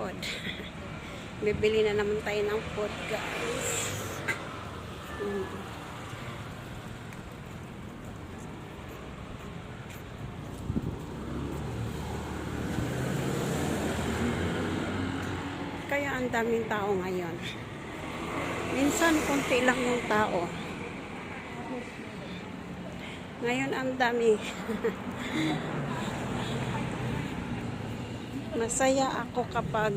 food. Bibili na naman tayo ng food, guys. Kaya ang daming tao ngayon. Minsan konti lang yung tao. Ngayon ang dami. Masaya ako kapag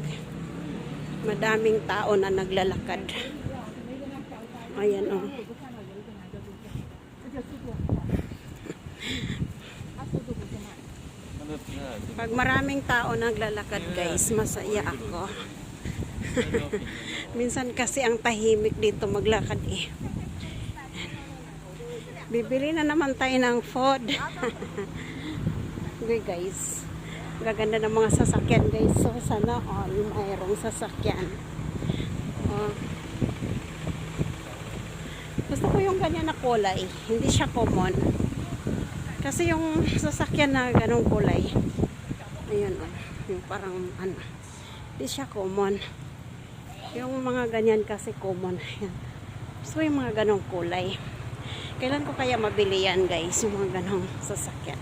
madaming tao na naglalakad. Ayan o. Pag maraming tao naglalakad, guys, masaya ako. Minsan kasi ang tahimik dito maglakad eh. Bibili na naman tayo ng food. Okay, guys. Gaganda ng mga sasakyan, guys. So, sana all mayroong sasakyan. Oh. Gusto ko yung ganyan na kulay. Hindi siya common. Kasi yung sasakyan na ganong kulay. Ayun, oh. Yung parang, ano. Hindi siya common. Yung mga ganyan kasi common. Ayan. So, yung mga ganong kulay. Kailan ko kaya mabili yan, guys? Yung mga ganong sasakyan.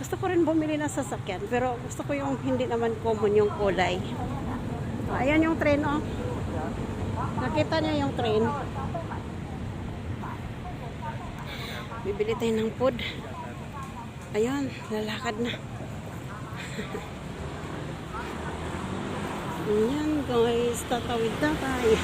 Gusto ko rin bumili ng sasakyan. Pero gusto ko yung hindi naman common yung kulay. So, ayan yung train, oh. Nakita niyo yung train. Bibili tayo ng food. Ayan, lalakad na. Ayan, guys. Tatawid na tayo.